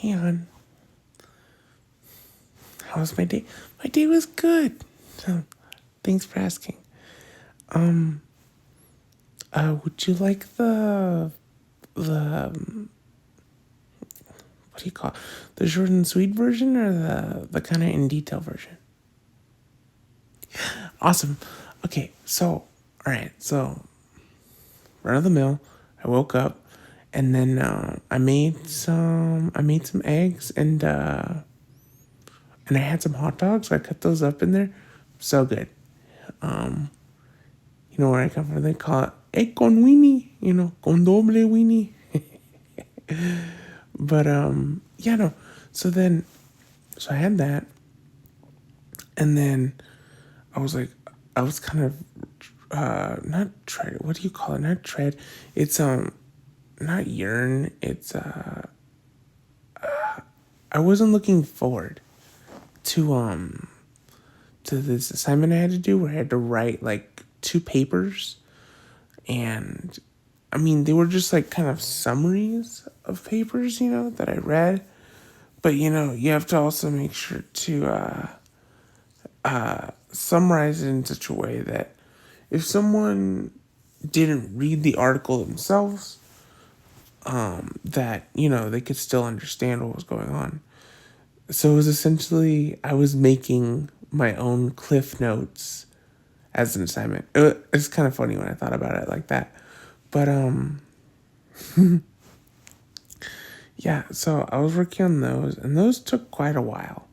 Hey, hon. How was my day? My day was good. So, thanks for asking. Would you like the what do you call it? The short and sweet version or the kind of in detail version? Awesome. Okay, so all right, so run of the mill. I woke up, and then I made some eggs and I had some hot dogs. I cut those up in there, so good. You know where I come from? They call it egg con weenie. You know, con doble weenie. But yeah, no. So then, so I had that, and then I was like, I was kind of not tread. What do you call it? Not tread. It's not yearn. It's I wasn't looking forward to to this assignment I had to do where I had to write like 2 papers, and I mean they were just like kind of summaries of papers, that I read. But you have to also make sure to summarize it in such a way that if someone didn't read the article themselves, that they could still understand what was going on. So it was essentially I was making my own cliff notes as an assignment. It's kind of funny when I thought about it like that. But yeah, so I was working on those, and those took quite a while.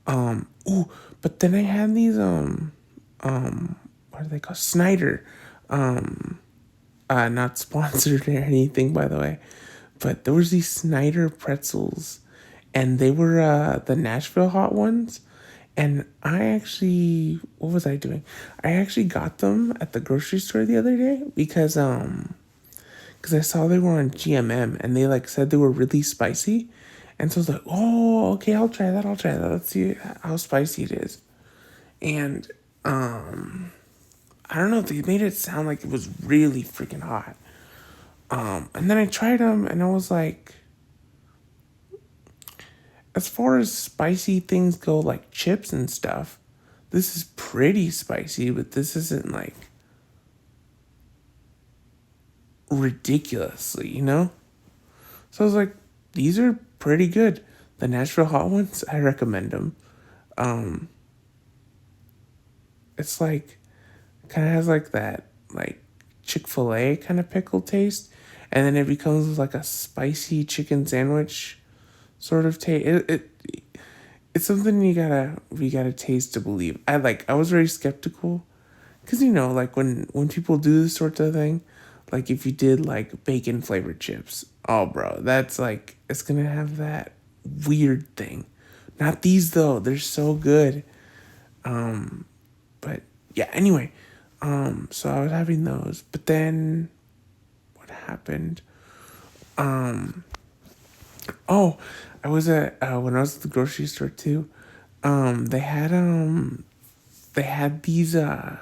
Ooh, but then I had these what are they called? Snyder. Not sponsored or anything, by the way, but there was these Snyder pretzels, and they were the Nashville hot ones. And what was I doing? I actually got them at the grocery store the other day because I saw they were on GMM, and they like said they were really spicy. And so I was like, oh, okay, I'll try that. Let's see how spicy it is. And I don't know, they made it sound like it was really freaking hot. And then I tried them, and I was like, as far as spicy things go, like chips and stuff, this is pretty spicy, but this isn't like ridiculously. So I was like, these are pretty good. The Nashville hot ones, I recommend them. It's like, kind of has like that, like Chick-fil-A kind of pickle taste. And then it becomes like a spicy chicken sandwich sort of taste. It's something you gotta taste to believe. I was very skeptical, because like when people do this sort of thing, like if you did like bacon flavored chips, oh bro, that's like it's gonna have that weird thing. Not these though, they're so good. But yeah, anyway, so I was having those, but then what happened? Oh, I was at when I was at the grocery store too. They had these. I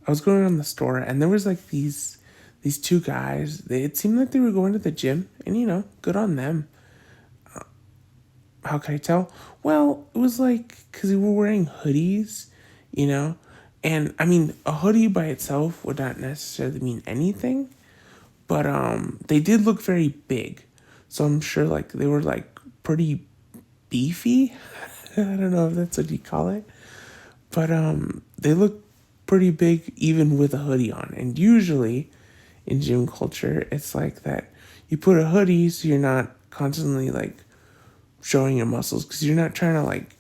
was going around the store, and there was like these 2 guys. It seemed like they were going to the gym, and good on them. How can I tell? Well, it was like because they were wearing hoodies, you know, and I mean a hoodie by itself would not necessarily mean anything, but they did look very big, so I'm sure like they were like pretty beefy. I don't know if that's what you call it, but they look pretty big even with a hoodie on. And usually in gym culture, it's like that you put a hoodie so you're not constantly like showing your muscles, because you're not trying to like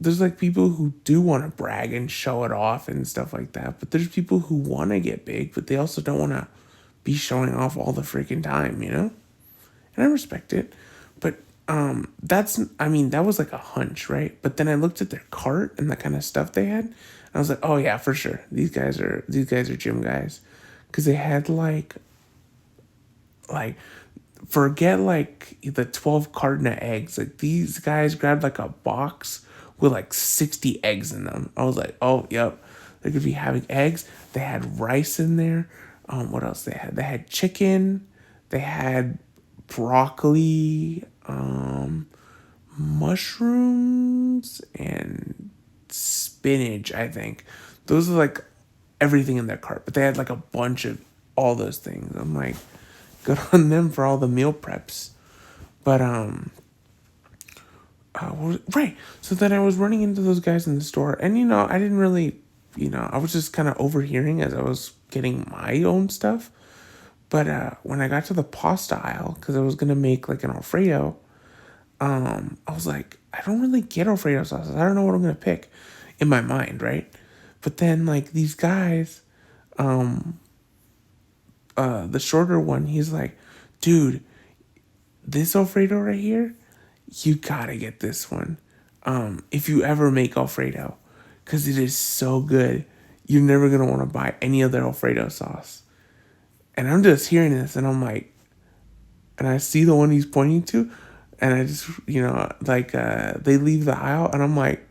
there's like people who do want to brag and show it off and stuff like that, but there's people who want to get big but they also don't want to be showing off all the freaking time. And I respect it. But that was like a hunch, right? But then I looked at their cart and the kind of stuff they had, and I was like, oh yeah, for sure, these guys are gym guys, because they had like forget like the 12 carton of eggs. Like these guys grabbed like a box with like 60 eggs in them. I was like, oh yep, they could be having eggs. They had rice in there. What else they had? They had chicken. They had broccoli. mushrooms and spinach, I think. Those are like everything in their cart, but they had like a bunch of all those things. I'm like, good on them for all the meal preps. But right. So then I was running into those guys in the store, and I didn't really, I was just kind of overhearing as I was getting my own stuff. But when I got to the pasta aisle, because I was gonna make like an Alfredo, I was like, I don't really get Alfredo sauces. I don't know what I'm gonna pick in my mind, right? But then like these guys, the shorter one, he's like, dude, this Alfredo right here, you gotta get this one. If you ever make Alfredo, because it is so good, you're never gonna want to buy any other Alfredo sauce. And I'm just hearing this, and I'm like, and I see the one he's pointing to, and I just, they leave the aisle, and I'm like,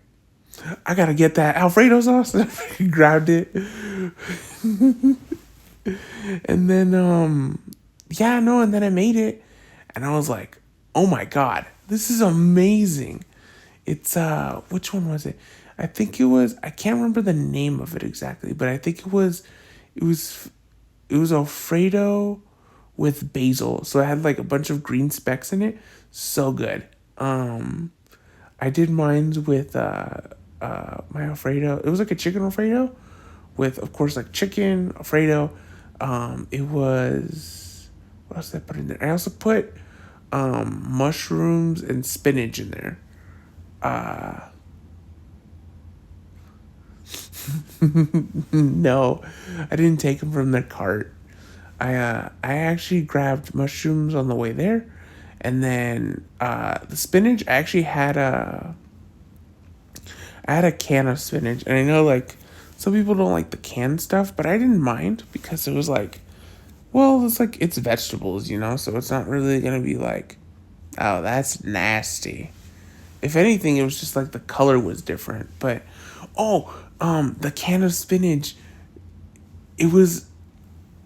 I gotta get that Alfredo sauce. And I grabbed it, and then, yeah, no, and then I made it, and I was like, oh my god, this is amazing. It's which one was it? I think it was, I can't remember the name of it exactly, but I think it was Alfredo with basil. So it had like a bunch of green specks in it. So good. I did mine with my Alfredo. It was like a chicken Alfredo with, of course, like chicken Alfredo. It was, what else did I put in there? I also put mushrooms and spinach in there. No, I didn't take them from their cart. I actually grabbed mushrooms on the way there, and then the spinach. I had a can of spinach, and I know like some people don't like the canned stuff, but I didn't mind because it was like, well, it's vegetables, so it's not really gonna be like, oh, that's nasty. If anything, it was just like the color was different. But the can of spinach, it was,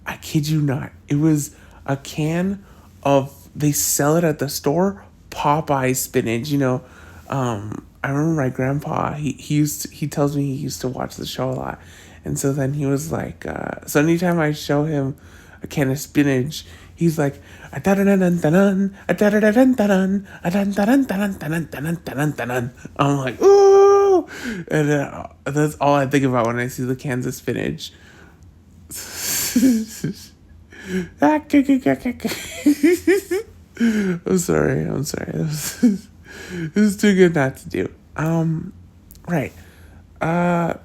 I kid you not, it was a can of, they sell it at the store, Popeye spinach. I remember my grandpa, he tells me he used to watch the show a lot. And so then he was like, so anytime I show him a can of spinach, he's like, I'm like, ooh, and that's all I think about when I see the cans of spinach. I'm sorry. It was too good not to do. Right. Uh,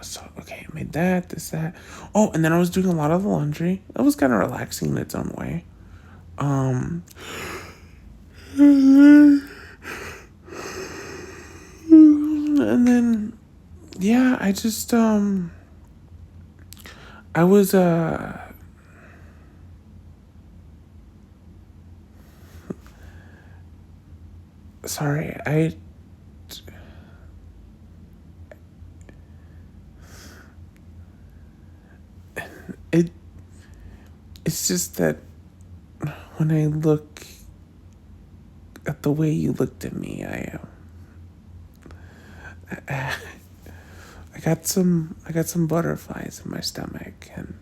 so okay, I made that, this, that. Oh, and then I was doing a lot of the laundry. It was kind of relaxing in its own way. And then, yeah, I was sorry, it it's just that when I look at the way you looked at me, I got some butterflies in my stomach. And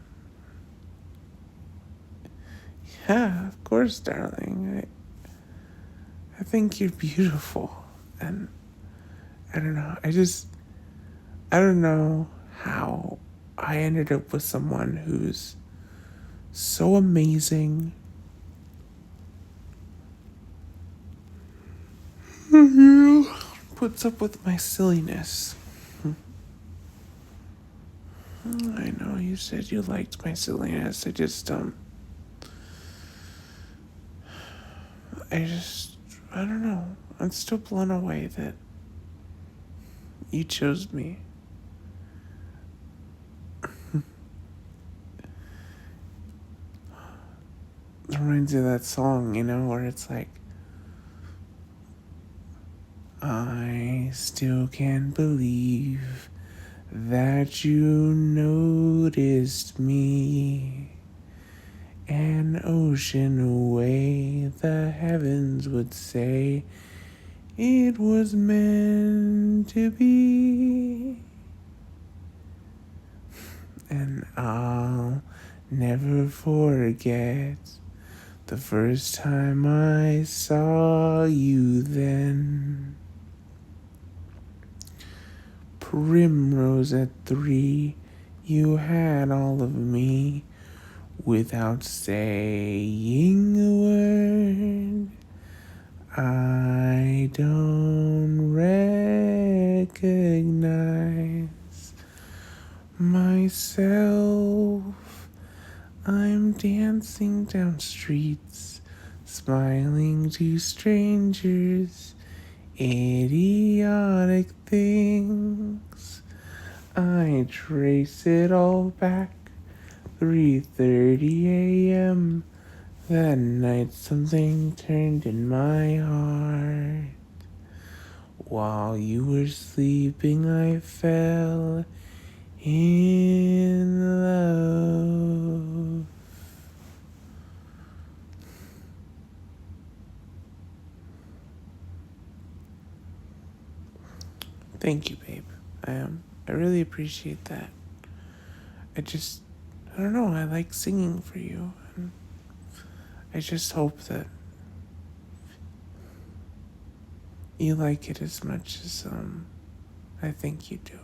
yeah, of course, darling. I think you're beautiful, and I don't know. I don't know how I ended up with someone who's so amazing. Puts up with my silliness. I know you said you liked my silliness. I don't know. I'm still blown away that you chose me. It reminds me of that song, where it's like, I still can't believe that you noticed me, An ocean away, the heavens would say it was meant to be. And I'll never forget the first time I saw you then. Primrose at 3, you had all of me without saying a word. I don't recognize myself. I'm dancing down streets, smiling to strangers, idiotic things. I trace it all back, 3:30 a.m. That night something turned in my heart. While you were sleeping, I fell in love. Thank you, babe. I really appreciate that. I don't know, I like singing for you. And I just hope that you like it as much as, I think you do.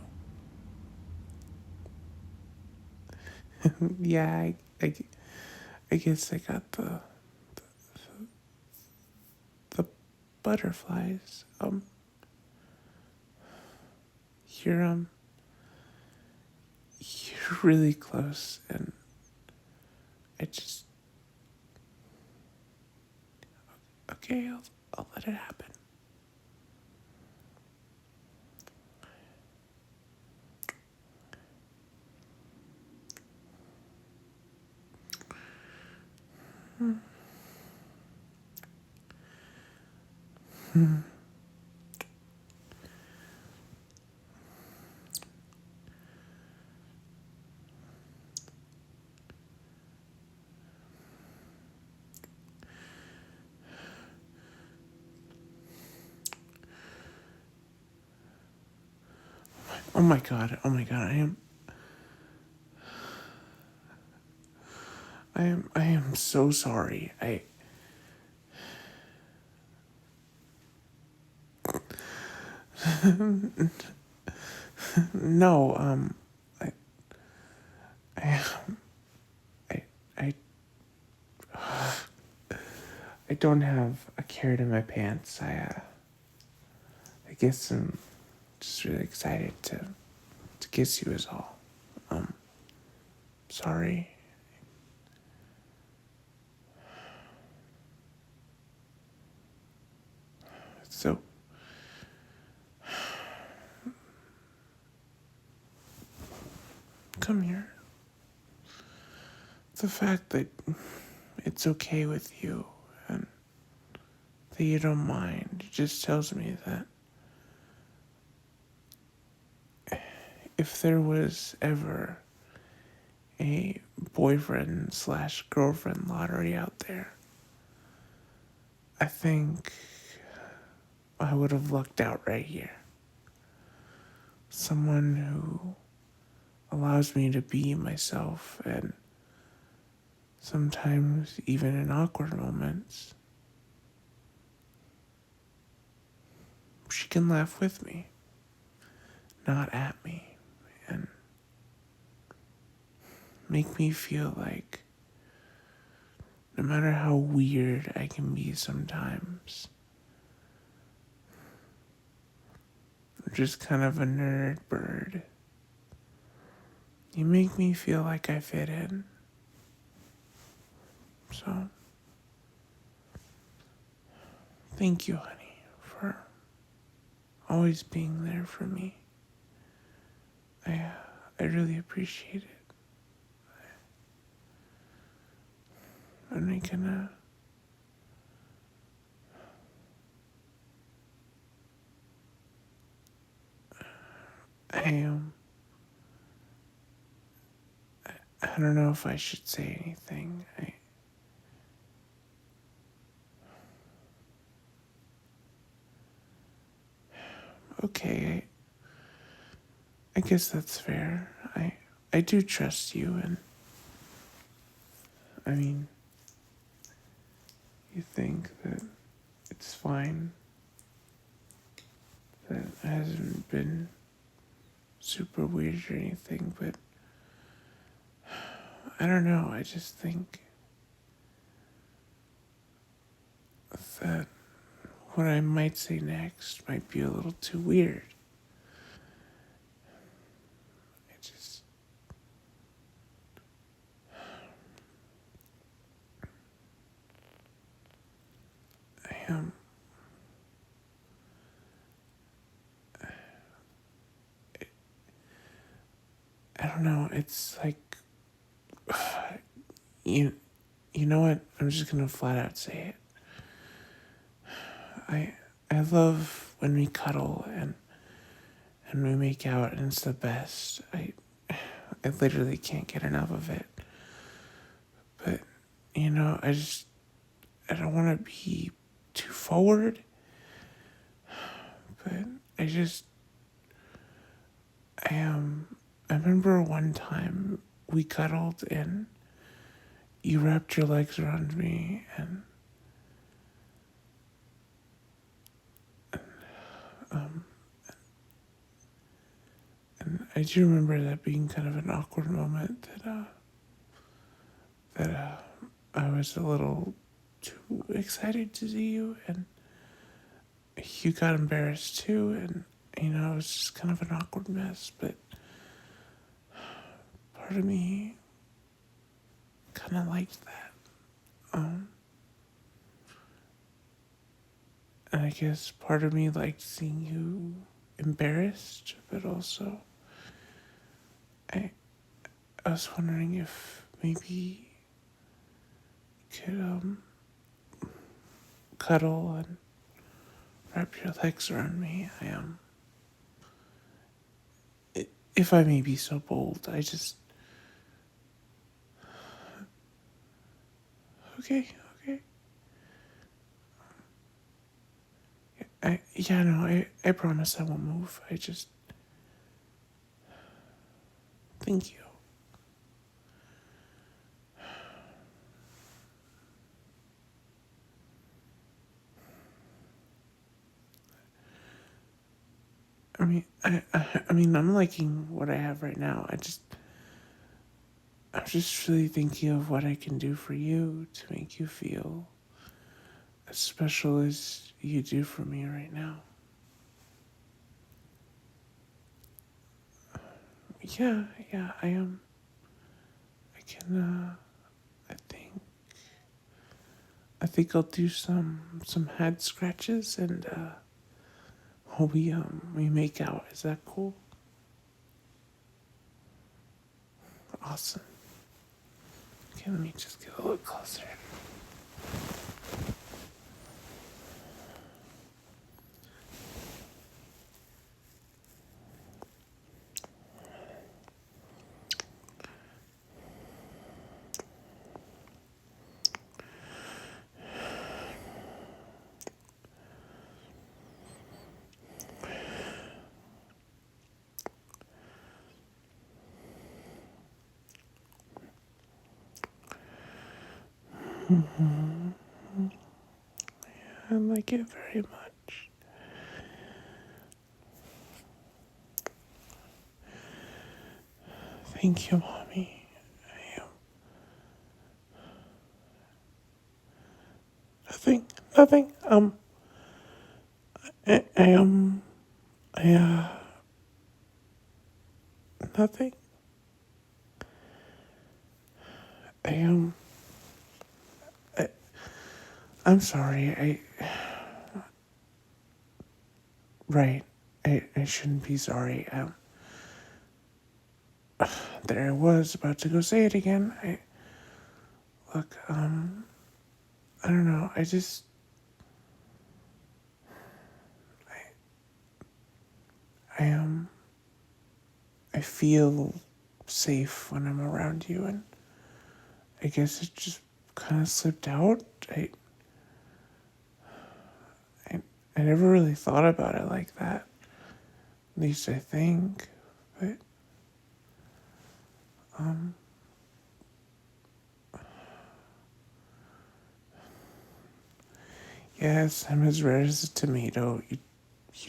Yeah, I guess I got the butterflies. You're, you're really close, and I just, okay, I'll let it happen. Oh my god, I am so sorry. No, I, I, I, I, I don't have a carrot in my pants. I guess I'm just really excited to kiss you is all. Sorry. So, come here. The fact that it's okay with you and that you don't mind just tells me that if there was ever a boyfriend slash girlfriend lottery out there, I think I would have lucked out right here. Someone who allows me to be myself, and sometimes even in awkward moments, she can laugh with me, not at me, and make me feel like no matter how weird I can be sometimes, I'm just kind of a nerd bird. You make me feel like I fit in. So, thank you, honey, for always being there for me. I really appreciate it. And I can, I am, I don't know if I should say anything. Okay, I guess that's fair. I do trust you, and I mean, you think that it's fine, that it hasn't been super weird or anything, but I don't know. I just think that what I might say next might be a little too weird. I just, I I don't know. It's like, you, you know what? I'm just gonna flat out say it. I, I love when we cuddle and we make out, and it's the best. I literally can't get enough of it. But, I don't want to be too forward, but I just, I remember one time we cuddled and you wrapped your legs around me, and I do remember that being kind of an awkward moment that I was a little too excited to see you, and you got embarrassed too, and it was just kind of an awkward mess. But part of me kind of liked that. And I guess part of me liked seeing you embarrassed, but also I I was wondering if maybe you could cuddle and wrap your legs around me. If I may be so bold, I just okay, okay. I promise I won't move. I just thank you. I mean, I'm liking what I have right now. I'm just really thinking of what I can do for you to make you feel as special as you do for me right now. Yeah, yeah, I am. I can. I think. I think I'll do some head scratches and we make out. Is that cool? Awesome. Okay, let me just get a little closer. I like it very much. Thank you, mommy. I am nothing. Nothing. I am. I nothing. I am. I, I'm sorry. Right. I shouldn't be sorry. There I was about to go say it again. Look. I don't know. I am. I feel safe when I'm around you, and I guess it just kind of slipped out. I I never really thought about it like that. At least I think. But, yes, I'm as red as a tomato. You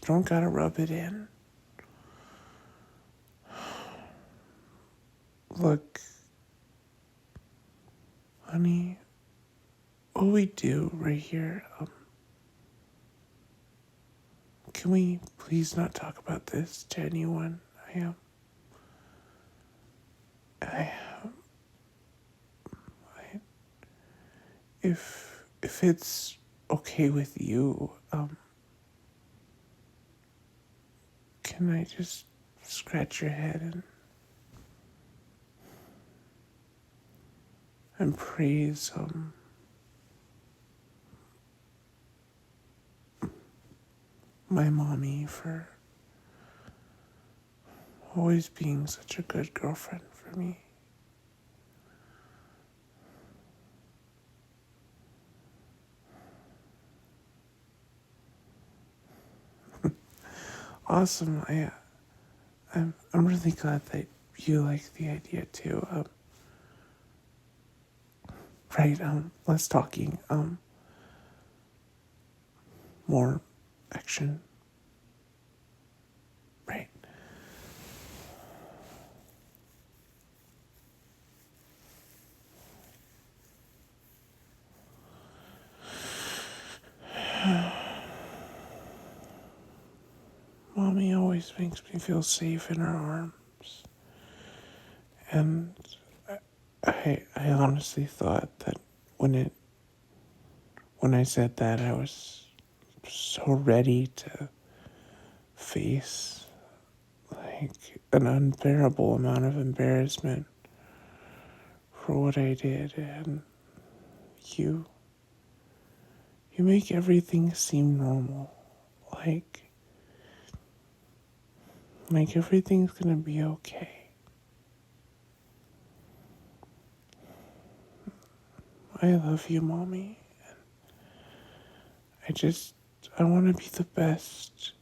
don't gotta rub it in. Look, honey, what we do right here, can we please not talk about this to anyone? I, I if it's okay with you, can I just scratch your head and praise my mommy for always being such a good girlfriend for me. Awesome. I'm really glad that you like the idea too. Right. Less talking. More action. Right. Mommy always makes me feel safe in her arms, and I honestly thought that when it when I said that, I was so ready to face like an unbearable amount of embarrassment for what I did, and you you make everything seem normal, like everything's gonna be okay. I love you, mommy. I just I want to be the best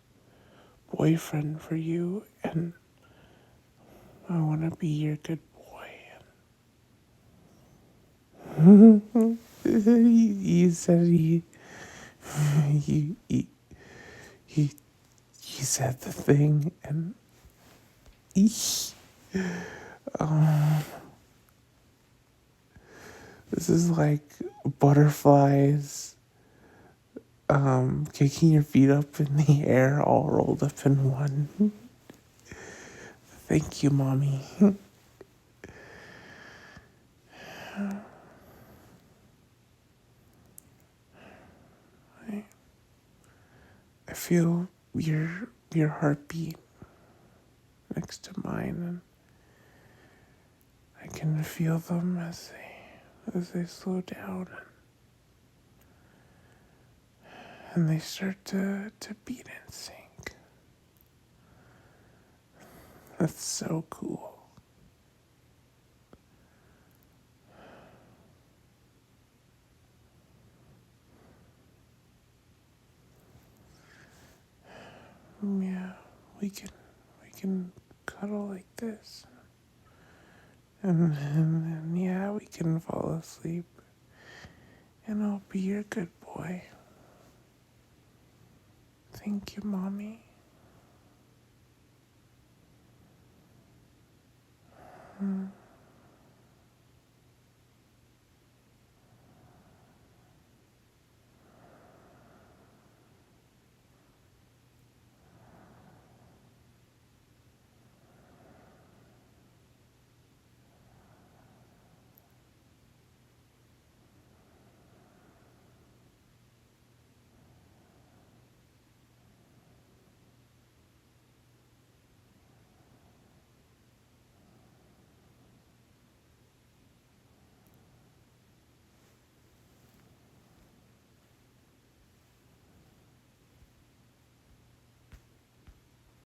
boyfriend for you, and I want to be your good boy. You said you, you, you, you said the thing, and eesh, this is like butterflies kicking your feet up in the air, all rolled up in one. Thank you, mommy. I feel your heartbeat next to mine, and I can feel them as they slow down and they start to beat in sync. That's so cool. Yeah, we can cuddle like this, and then yeah, we can fall asleep, and I'll be your good boy. Thank you, mommy.